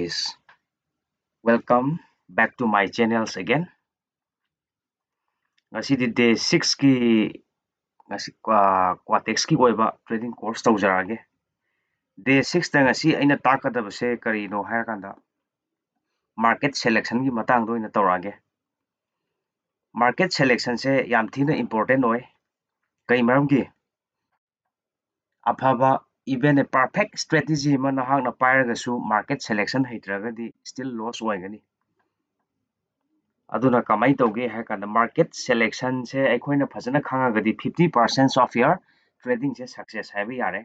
guys, welcome back to my channels again. Ngasi day 6 ki ngasi Quatex ki oiba trading course tawjarage. Day 6 ta ngasi aina takadabase karino hairkanda market selection ki matang do ina tawrage. Market selection se yam thina important oi. Kai maramgi afaba even a perfect strategy man hang na pairagasu market selection heitragadi still loss oigani. aduna kamai toge hai kan market selection se aikoina phajana khangagadi 50% of your trading se success hai bi yare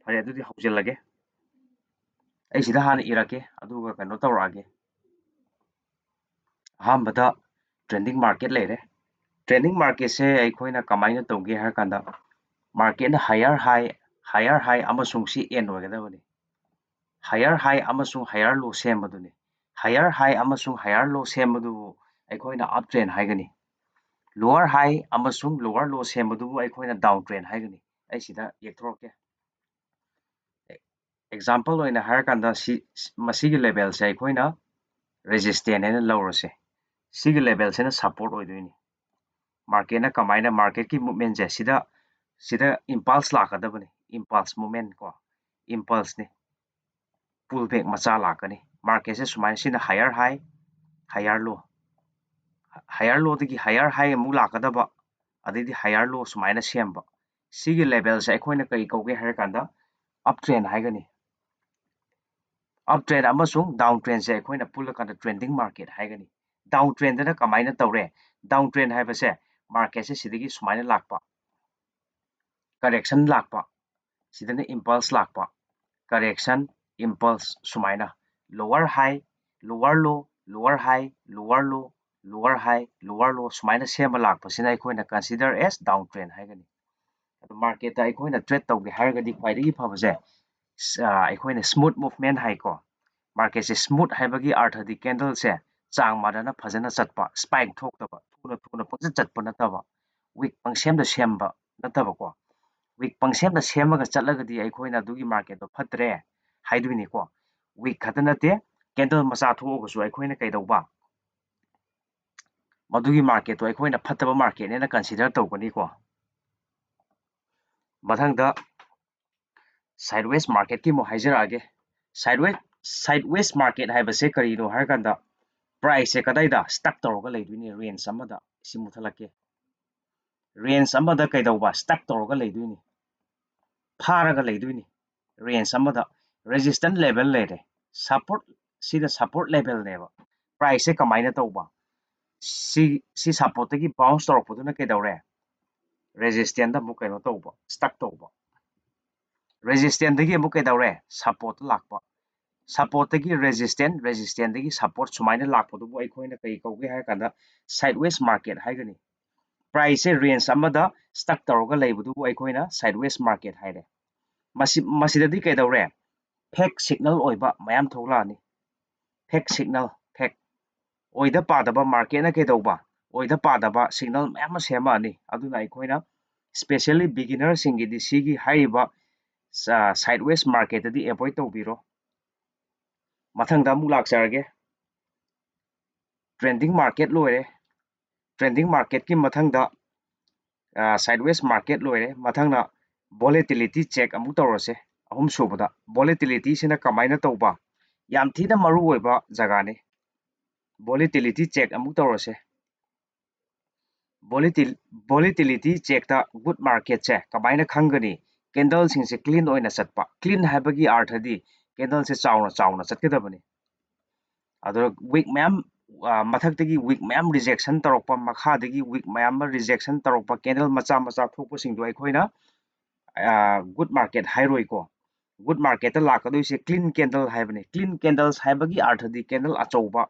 phare adudi haujelage ai sida han irake aduga kano tawrage hambada trending market lere trending market se aikoina kamai na toge hai kan market na higher high amasung si end oigadabani higher high amasung higher low sem maduni higher high amasung higher low sem madu aikoina uptrend haigani lower high amasung lower low sembadu aikoina down trend haigani ai sida yekthoroke example oina har kanda masigi level se aikoina resistance ena lawrose sigi level se na support oidoini market na kamaina market ki movement je sida impulse lakadabani impulse movement ko impulse ni pullback macha lakani market se sumai sina higher high higher low dagi higher high amu lakadaba adidi higher low sumaina semba sigi level se aikoina kai kauge har kanda uptrend haigani uptrend amasung downtrend se aikoina pull kanda trending market haigani downtrend na kamaina tawre downtrend haibase market se sidigi sumaina lakpa correction lakpa sidana impulse lakpa correction impulse sumaina lower high lower low lower high lower low lower high lower low sumaina sema lakpa sina aikoina consider as downtrend haigani market aikoina trade tawge hargadi khwaidagi phabase aikoina smooth movement haiko market se smooth haibagi arthadi candle se chang madana phajana chatpa spike thoktaba thuna pangja chatpa nataba week pangsem da semba nataba ko week pangsem da semaga chatlagadi aikoina dugi market do phatre haiduini ko week khadanate candle macha thogosu aikoina kaidauba madugi market to aikoina phataba market ne na consider tawgani ko mathangda sideways market ki mo haijarage sideways market haibase karino har kanda price se kadaida stuck tawga leiduini range amada simuthalake range amada kaidauba stuck tawga leiduini pharaga leiduini range amada resistance level lere support sida support level neba price se kamaina tawba si support gi bounce tawrapuduna kaidawre resistance da mu kaino tawba stuck tawba resistance dagi amu kaidawre support lakpa support dagi resistance dagi support sumaina lakpadu bu aikoina kai kauge har kanda sideways market haigani price range amada stuck tawga leibudu bu aikoina sideways market haire masidadi kaidawre fake signal oiba mayam thoglani fake signal fake oida padaba market na kaidawba oida padaba signal mayam sema ani aduna aikoina especially beginner singi di sigi haiba sideways market di avoid tawbiro mathangda mu lakjarage trending market loire trending market ki mathangda sideways market loire mathangna volatility check amu tawrase ahum subada volatility sina kamaina tawba yam thina maru oiba jaga ne volatility check amu tawrase volatility check ta good market che kamaina khangani candle sing se clean oina chatpa clean habagi arthadi candle se chauna chatkadabani ado week ma'am mathakdagi week ma'am rejection tarokpa makhadagi week ma'am rejection tarokpa candle macha thokpa singdo aikoina good market hairoi ko good market ta lakadoi se clean candle haibane clean candles haibagi arthadi candle achauba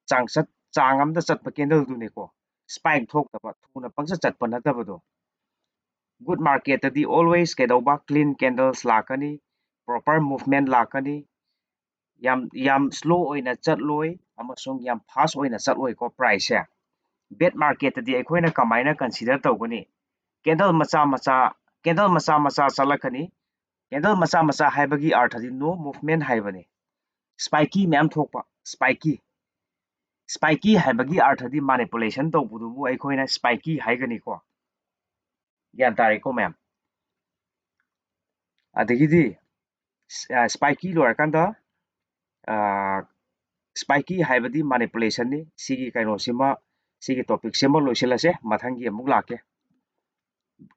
chang amda chatpa candle dune ko spike thoktaba thuna pangsa chatpa natabado good market tadi always kedauba clean candles lakani proper movement lakani yam slow oina chatloi amasung yam fast oina chatloi ko price ya bad market tadi aikoina kamaina consider tawgani candle macha chalakani candle macha haibagi arthadi no movement haibani spiky ꯃꯌꯥꯝ ꯊꯣꯛꯄ spiky ꯍꯥꯏꯕꯒꯤ ꯑꯔꯊꯗꯤ manipulation ꯇꯧꯕꯗꯨꯕꯨ ꯑꯩꯈꯣꯏꯅ spiky ꯍꯥꯏꯒꯅꯤꯀꯣ ꯒ꯭ꯌꯥꯟ ꯇꯥꯔꯦꯀꯣ ꯃꯌꯥꯝ ꯑꯗꯒꯤꯗꯤ spiky ꯂꯣꯏꯔꯀꯥꯟꯗ spiky ꯍꯥꯏꯕꯗꯤ manipulation ꯅꯤ ꯁꯤꯒꯤ ꯀꯩꯅꯣꯁꯤꯃ ꯁꯤꯒꯤ ꯇꯣꯄꯤꯛꯁꯤꯃ ꯂꯣꯏꯁꯤꯜꯂꯁꯦ ꯃꯊꯪꯒꯤ ꯑꯃꯨꯛ ꯂꯥꯛꯀꯦ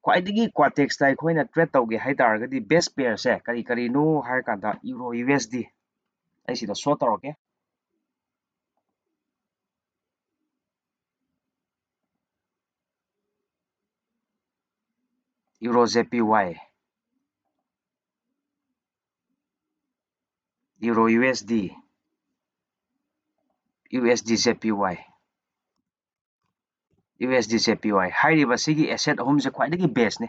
ꯈ꯭ꯋꯥꯏꯗꯒꯤ ꯀ꯭ꯋꯥꯇꯦꯛꯁꯇ ꯑꯩꯈꯣꯏꯅ ꯇ꯭ꯔꯦꯗ ꯇꯧꯒꯦ ꯍꯥꯏꯇꯥꯔꯒꯗꯤ ꯕꯦꯁ ꯄꯦꯌꯔꯁꯦ ꯀꯔꯤ ꯀꯔꯤꯅꯣ ꯍꯥꯏꯔꯀꯥꯟꯗ ꯌꯨꯔꯣ USD ꯑꯩ ꯁꯤꯗ ꯁꯣ ꯇꯧꯔꯛꯀꯦ euro JPY euro USD USD JPY USD JPY हाइरिबा सिगी एसेट अहुमसे ख्वाइदगी बेस ने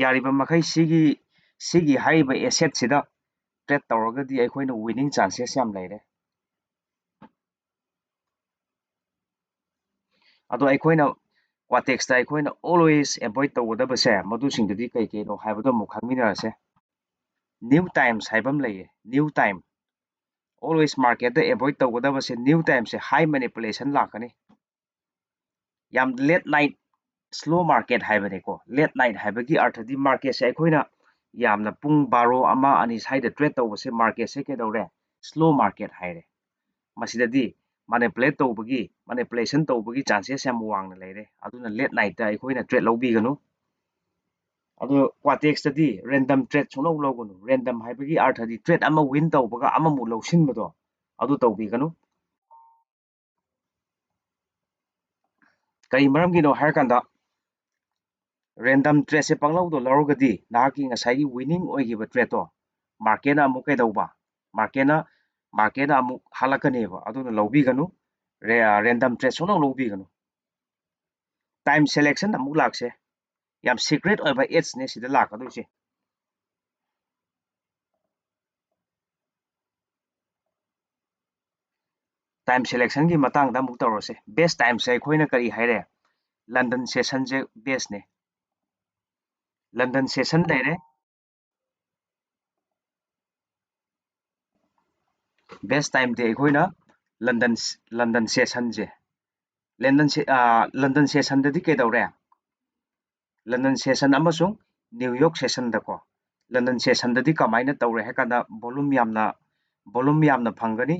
यारिबा मखै सिगी हाइरिबा एसेट सिदा ट्रेड तौरगदी अखोइना विनिंग चांसेस याम लेरे अदो अखोइना क्वाटेक्सता अखोइना ऑलवेज एवॉइड तौगदबसे मदुसिंगददी कई कईनो हाइबदो मु खंगमिनारसे न्यू टाइम्स हाइबम लैये new time always market avoid तौगदबसे न्यू टाइम से हाई मैनिपुलेशन लाकनी याम लेट नाइट स्लो मार्केट हाइबनेको लेट नाइट हाइबगी अर्थदी मार्केट से अखोइना यामना पुंग 12 अमा अनि साइड ट्रेड तौबसे मार्केट से केदौरे स्लो मार्केट हाइरे मसिददी manipulation तौबगी चांसेस याम वांगना लेरे अदुना लेट नाइट ता अखोइना ट्रेड लौबीगनु अदु क्वाटेक्स तदी रैंडम ट्रेड सुनो लौगनु रैंडम हाइबगी अर्थदी ट्रेड अमा विन तौबगा अमा मु लौसिनबदो अदु तौबीगनु कई मरमगिनो हारकांदा रैंडम ट्रेड से पंगलौदो लौरगदी नाकी ngसाई विनिंग ओइगिबा ट्रेड तो मार्केट अमु कैदौबा मार्केट अमु हालकनेबा अदुना लौबीगनु रैंडम ट्रेड सुनो लौबीगनु टाइम सिलेक्शन अमु लाक्से याम सीक्रेट ओइबा एड्स ने सिदा लाकदुसे टाइम सिलेक्शन की मतांगदा अमु तौरसे बेस्ट टाइम से अखोइना करी हाइरे लंदन सेशन जे बेस्ट ने लंदन सेशन लेरे बेस्ट टाइम दे अखोइना लंदन सेशन जे लंदन सेशन ददी केदौरे लंदन सेशन अमसुंग न्यूयॉर्क सेशन दको लंदन सेशन ददी कमाइना तौरे हेकादा वॉल्यूम यामना फंगनी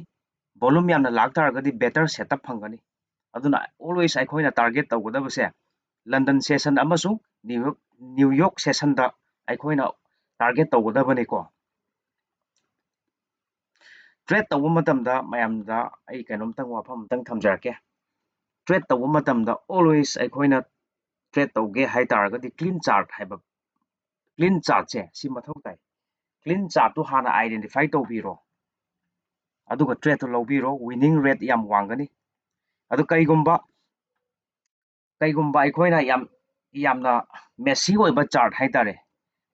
वॉल्यूम यामना लाक्तारगदी बेटर सेटअप फंगनी अदुना ऑलवेज अखोइना टारगेट तौगदबसे लंदन सेशन अमसुंग न्यूयॉर्क सेशन दा अखोइना टारगेट तौगदबनेको ट्रेड तौब मतमदा मयामदा आई कैनोमतंग वाफम तंग थमजरके ट्रेड तौब मतमदा ऑलवेज अखोइना ट्रेड तौगे हाई तारगदी क्लीन चार्ट हाइबा क्लीन चार्ट से सी मथौ ताई क्लीन चार्ट तो हाना आइडेंटिफाई तौबीरो अदुगा ट्रेड तो लौबीरो विनिंग रेट याम वांगनी अदु कईगुंबा अखोइना यामना मेसी ओइबा चार्ट हाई तारे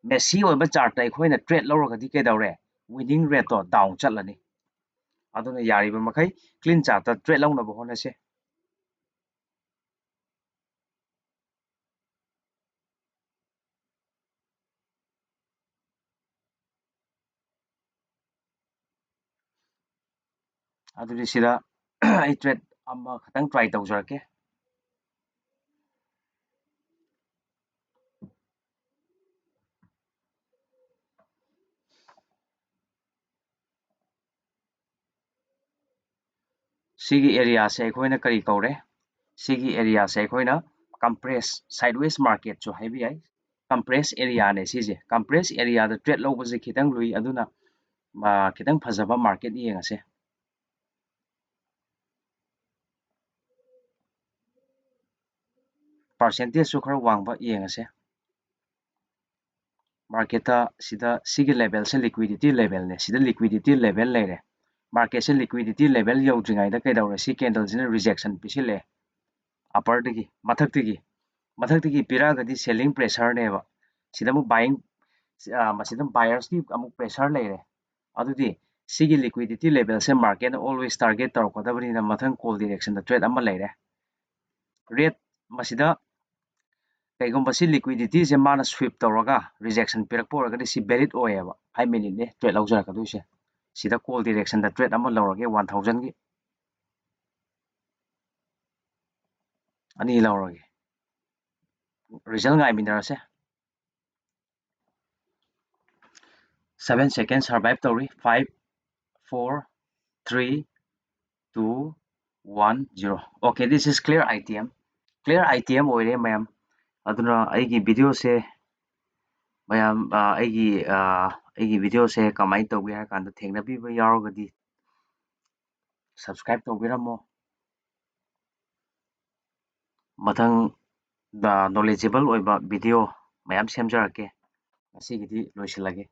मेसी ओइबा चार्ट अखोइना ट्रेड लौरगदी केदौरे विनिंग रेट तो डाउन चलनी अदुना यारिबा मखै क्लीन चार्ट ट्रेड लौनबो होनसे अदुदि सिदा आई ट्रेड अमा खतंग ट्राई तौजरके सिगी एरिया से अखोइना करी कौरे सिगी एरिया से अखोइना कंप्रेस साइडवेज मार्केट जो हाइबी आई कंप्रेस एरिया ने सिजे कंप्रेस एरिया द ट्रेड लौबसे खितंग लुई अदुना खितंग फजबा मार्केट येंगसे परसेंटेज सु खरा वांगबा येंगसे मार्केट सिदा सिगी लेवल से लिक्विडिटी लेवल ने सिदा लिक्विडिटी लेवल लेरे मार्केट से लिक्विडिटी लेवल यौद्रिङाइदा कैदौरे सी कैंडल सिना रिजेक्शन पिसिले अपर दगी मथक्तगी पिरागदी सेलिंग प्रेशर नेबा सिदा मु बाइंग मसिदा बायर्स की अमुक प्रेशर लेरे अदुदी सिगी लिक्विडिटी लेवल से मार्केट ऑलवेज टारगेट तौरकदबनीना मथंग कॉल डायरेक्शन द ट्रेड अमा लेरे रेट मसिदा कैगुंबा सी लिक्विडिटी से माना स्वीप तौरगा रिजेक्शन पिरकपो ओरगदी सी वैलिड ओएबा 5 मिनट ने ट्रेड लौजरकदुसे ꯁꯤꯗ ꯀꯣꯜ ꯗꯤꯔꯦꯛꯁꯟꯗ ꯇ꯭ꯔꯦꯠ ꯑꯃ ꯂꯧꯔꯒꯦ 1000ꯒꯤ ꯑꯅꯤ ꯂꯧꯔꯒꯦ ꯔꯤꯖꯜ ꯉꯥꯏꯃꯤꯟꯅꯔꯁꯦ 7 ꯁꯦꯀꯦꯟ ꯁꯔꯚꯥꯏꯚ ꯇꯧꯔꯤ 5 4 3 2 1 0 okay this is clear ITM ꯑꯣꯏꯔꯦ ꯃꯌꯥꯝ ꯑꯗꯨꯅ ꯑꯩꯒꯤ ꯚꯤꯗꯤꯑꯣꯁꯦ ꯃꯌꯥꯝ ꯑꯩꯒꯤ ꯚꯤꯗꯤꯑꯣꯁꯦ ꯀꯃꯥꯏꯅ ꯇꯧꯒꯦ ꯍꯥꯏꯔ ꯀꯥꯟꯗ ꯊꯦꯡꯅꯕꯤꯕ ꯌꯥꯎꯔꯒꯗꯤ ꯁꯕꯁꯀ꯭ꯔꯥꯏꯕ ꯇꯧꯕꯤꯔꯝꯃꯣ ꯃꯊꯪꯗ ꯅꯣꯂꯦꯖꯦꯕꯜ ꯑꯣꯏꯕ ꯚꯤꯗꯤꯑꯣ ꯃꯌꯥꯝ ꯁꯦꯝꯖꯔꯛꯀꯦ ꯉꯁꯤꯒꯤꯗꯤ ꯂꯣꯏꯁꯤꯜꯂꯒꯦ